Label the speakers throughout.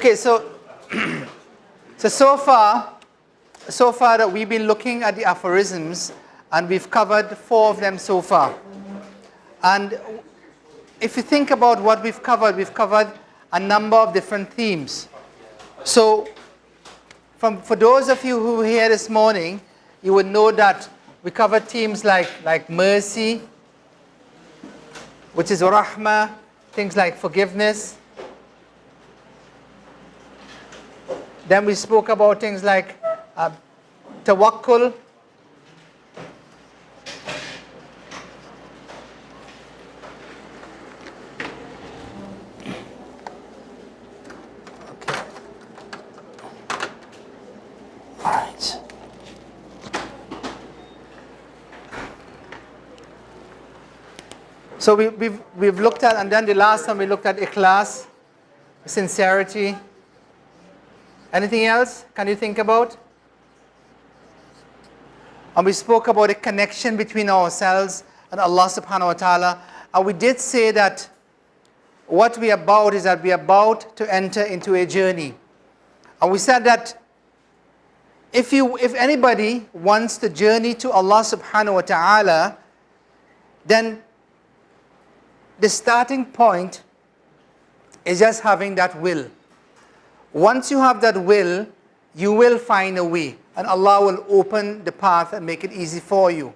Speaker 1: Okay, so far that we've been looking at the aphorisms, and we've covered 4 of them so far. And if you think about what we've covered a number of different themes. So for those of you who were here this morning, you would know that we covered themes like mercy, which is rahmah, things like forgiveness. Then we spoke about things like tawakkul. So we've looked at, and then the last time we looked at ikhlas, sincerity. Anything else can you think about? And we spoke about a connection between ourselves and Allah subhanahu wa ta'ala. And we did say that what we are about is that we are about to enter into a journey. And we said that if anybody wants to journey to Allah subhanahu wa ta'ala, then the starting point is just having that will. Once you have that will, you will find a way, and Allah will open the path and make it easy for you.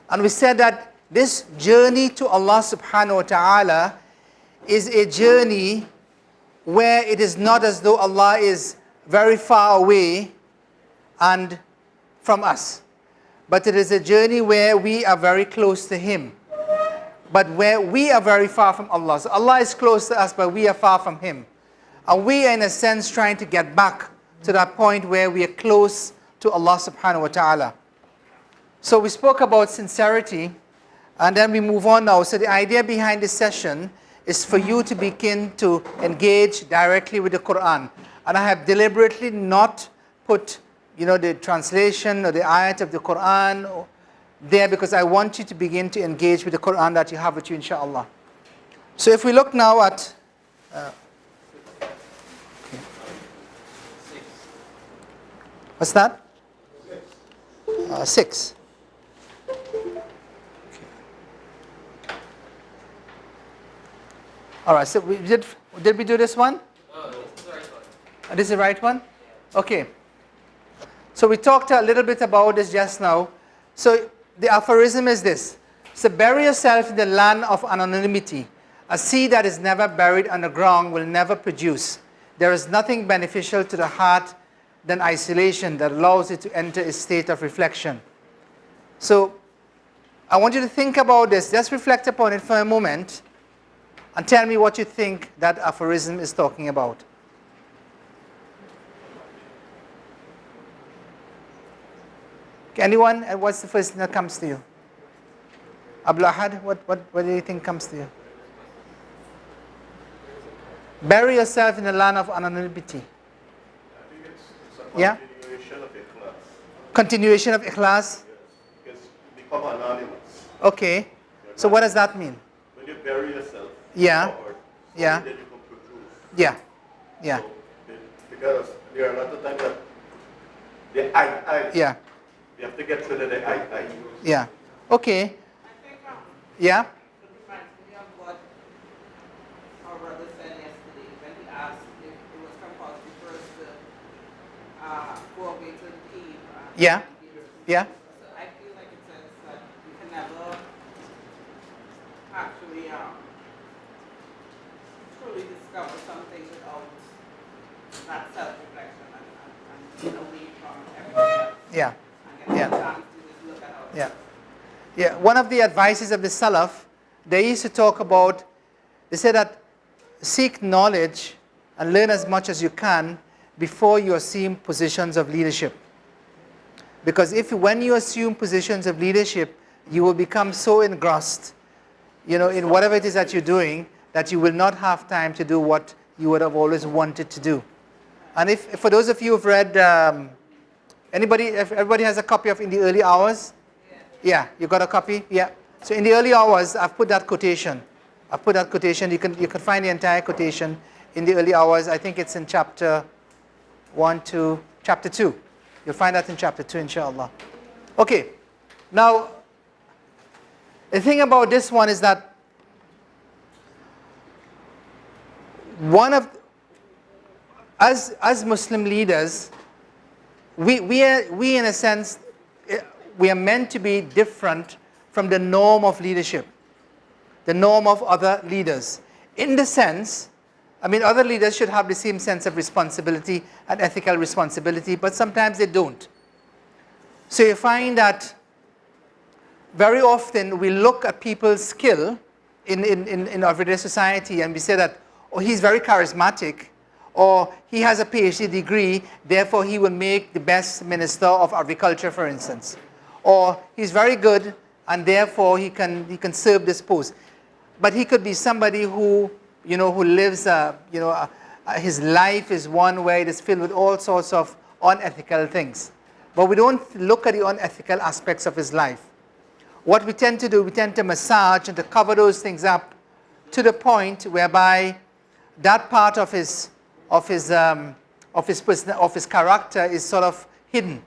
Speaker 1: And we said that this journey to Allah subhanahu wa ta'ala is a journey where it is not as though Allah is very far away and from us, but it is a journey where we are very close to Him, but where we are very far from Allah. So Allah is close to us, but we are far from Him. And we are in a sense trying to get back to that point where we are close to Allah subhanahu wa ta'ala. So we spoke about sincerity, and then we move on now. So the idea behind this session is for you to begin to engage directly with the Quran. And I have deliberately not put the translation or the ayat of the Quran there, because I want you to begin to engage with the Quran that you have with you, inshallah. So if we look now at what's that? 6. Okay. All right. So did we do this one?
Speaker 2: This is the right one.
Speaker 1: This is the right one? Okay. So we talked a little bit about this just now. So the aphorism is this. So bury yourself in the land of anonymity. A seed that is never buried underground will never produce. There is nothing beneficial to the heart than isolation that allows it to enter a state of reflection. So I want you to think about this. Just reflect upon it for a moment and tell me what you think that aphorism is talking about. Okay, anyone? What's the first thing that comes to you? Abdul Ahad, what do you think comes to you? Bury yourself in the land of anonymity. Yeah?
Speaker 3: Continuation of ikhlas.
Speaker 1: Continuation of ikhlas.
Speaker 3: Yes. Because you become anonymous.
Speaker 1: Okay. So what does that mean?
Speaker 3: When you bury yourself,
Speaker 1: Yeah.
Speaker 3: forward,
Speaker 1: Yeah.
Speaker 3: then you can produce.
Speaker 1: Yeah. Yeah.
Speaker 3: So, because there are a lot of times that the I.
Speaker 1: Yeah.
Speaker 3: You have to get rid of the I.
Speaker 1: Yeah. Okay.
Speaker 4: I think
Speaker 1: Yeah.
Speaker 4: it reminds me of what our brother said yesterday when he asked if it was compulsory for us to go away to the cave.
Speaker 1: Yeah. Yeah.
Speaker 4: So I feel like it says that you can never actually truly discover something without that self-reflection and being away from everything else.
Speaker 1: Yeah.
Speaker 4: And
Speaker 1: Yeah.
Speaker 4: getting a chance to just look at ourselves.
Speaker 1: Yeah. Yeah. One of the advices of the Salaf, they used to talk about, they said that seek knowledge and learn as much as you can before you assume positions of leadership. Because when you assume positions of leadership, you will become so engrossed, in whatever it is that you're doing, that you will not have time to do what you would have always wanted to do. And if for those of you who've read, if everybody has a copy of In the Early Hours? Yeah, you got a copy? Yeah. So In the Early Hours, I've put that quotation. You can find the entire quotation in the early hours. I think it's in chapter 1 to chapter 2. You'll find that in chapter 2, inshallah. Okay, now, the thing about this one is that as Muslim leaders, we in a sense, we are meant to be different from the norm of leadership, the norm of other leaders. In the sense, I mean, other leaders should have the same sense of responsibility and ethical responsibility, but sometimes they don't. So you find that very often we look at people's skill in our everyday society and we say that, oh, he's very charismatic, or he has a PhD degree, therefore he will make the best minister of agriculture, for instance. Or he's very good and therefore he can serve this post. But he could be somebody who, who lives, his life is one where it is filled with all sorts of unethical things. But we don't look at the unethical aspects of his life. What we tend to do, we tend to massage and to cover those things up to the point whereby that part of his character is sort of hidden.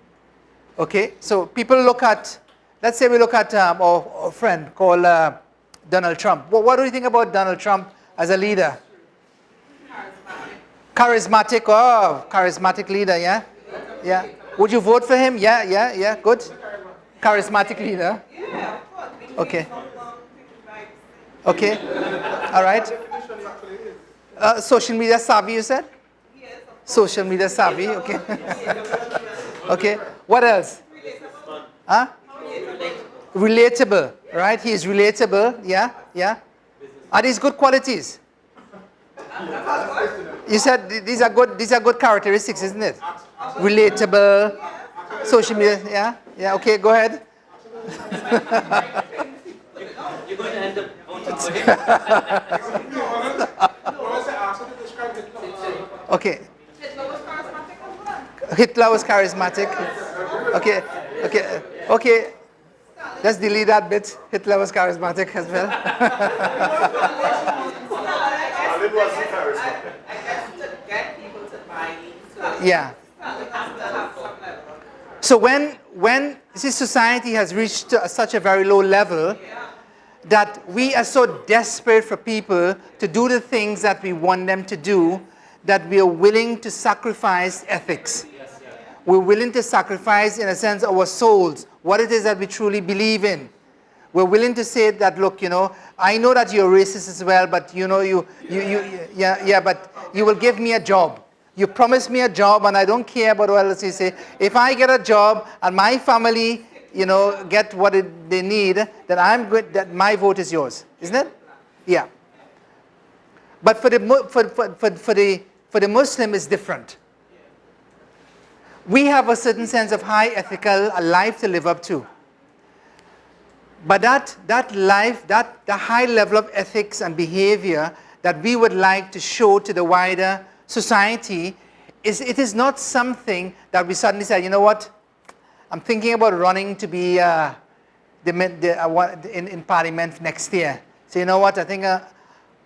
Speaker 1: Okay, so people look at, let's say we look at our friend called Donald Trump. What do you think about Donald Trump as a leader? Charismatic. Oh, charismatic leader, yeah? Yeah. Would you vote for him? Yeah, good. Charismatic leader.
Speaker 4: Yeah, of course.
Speaker 1: Okay. Okay. All right. Social media savvy, you said?
Speaker 4: Yes, of course.
Speaker 1: Social media savvy, okay. Okay. What else? Huh? Relatable, right? He is relatable, yeah. Are these good qualities? You said these are good characteristics, isn't it? Relatable, social media, yeah, okay, go ahead.
Speaker 2: You're going to end up voting
Speaker 1: Okay.
Speaker 4: Hitler was charismatic as well.
Speaker 1: Hitler was charismatic. Okay. Let's delete that bit. Hitler was charismatic as well.
Speaker 3: Stalin wasn't charismatic.
Speaker 4: I guess to get people to buy into
Speaker 1: Yeah.
Speaker 4: Stalin has to have some level.
Speaker 1: So when this society has reached such a very low level that we are so desperate for people to do the things that we want them to do, that we are willing to sacrifice ethics. We're willing to sacrifice, in a sense, our souls, what it is that we truly believe in. We're willing to say that, look, I know that you're racist as well, but but you will give me a job. You promise me a job, and I don't care about what else you say. If I get a job and my family, get what they need, then I'm good. That my vote is yours, isn't it? Yeah. But for the Muslim, it's different. We have a certain sense of high ethical life to live up to. But that life, the high level of ethics and behavior that we would like to show to the wider society, it is not something that we suddenly say, you know what, I'm thinking about running to be in Parliament next year. So you know what, I think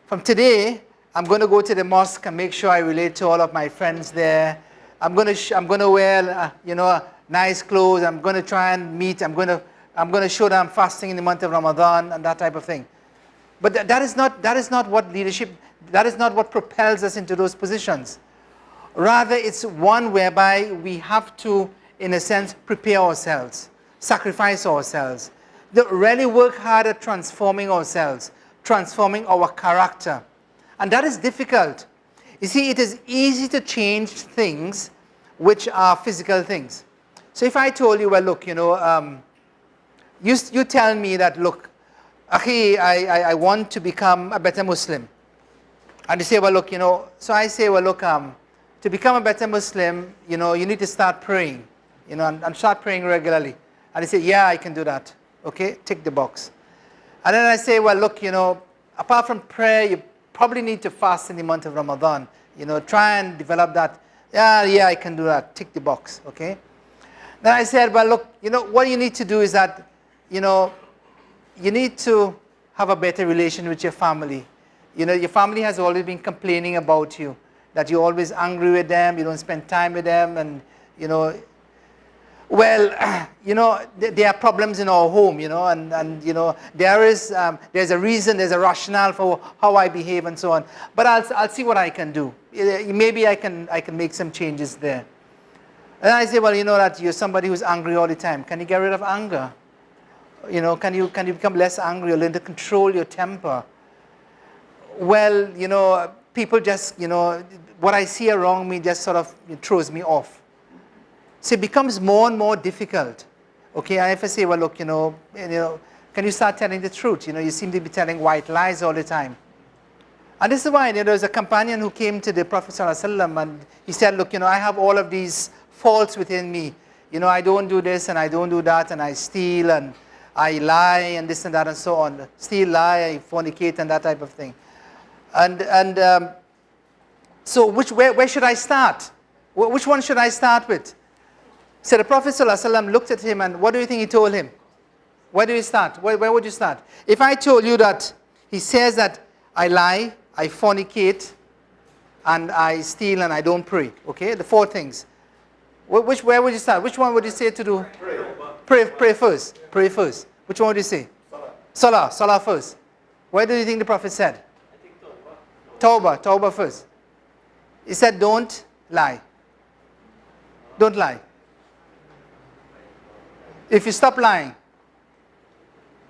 Speaker 1: from today, I'm going to go to the mosque and make sure I relate to all of my friends there. I'm going to wear, nice clothes. I'm going to try and meet. I'm going to show that I'm fasting in the month of Ramadan and that type of thing. But that is not what leadership. That is not what propels us into those positions. Rather, it's one whereby we have to, in a sense, prepare ourselves, sacrifice ourselves, really work hard at transforming ourselves, transforming our character, and that is difficult. You see, it is easy to change things which are physical things. So if I told you, well, look, you tell me that, look, Akhi, I want to become a better Muslim. And you say, well, look, so I say, well, look, to become a better Muslim, you need to start praying, and start praying regularly. And they say, yeah, I can do that. Okay, tick the box. And then I say, well, look, apart from prayer, you probably need to fast in the month of Ramadan. Try and develop that. Yeah, I can do that. Tick the box, okay? Then I said, well, look, what you need to do is that, you need to have a better relation with your family. You know, your family has always been complaining about you, that you're always angry with them, you don't spend time with them, and, you know, well, you know, there are problems in our home, you know, and you know, there's a reason, there's a rationale for how I behave and so on. But I'll see what I can do. Maybe I can make some changes there. And I say, well, you know that you're somebody who's angry all the time. Can you get rid of anger? You know, can you become less angry or learn to control your temper? Well, you know, people just, you know, what I see around me just sort of throws me off. So it becomes more and more difficult. Okay, I have to say, well, look, you know, can you start telling the truth? You know, you seem to be telling white lies all the time. And this is why, you know, there was a companion who came to the Prophet ﷺ and he said, look, you know, I have all of these faults within me. You know, I don't do this and I don't do that, and I steal and I lie and this and that and so on. Steal, lie, I fornicate and that type of thing. So where should I start? Which one should I start with? So the Prophet ﷺ looked at him, and what do you think he told him? Where do you start? Where would you start? If I told you that he says that I lie, I fornicate, and I steal and I don't pray, okay, the 4 things. Where would you start? Which one would you say to do? Pray first. Pray first. Which one would you say? Salah first. Where do you think the Prophet said?
Speaker 2: I think
Speaker 1: Tawbah first. He said, don't lie. Don't lie. If you stop lying,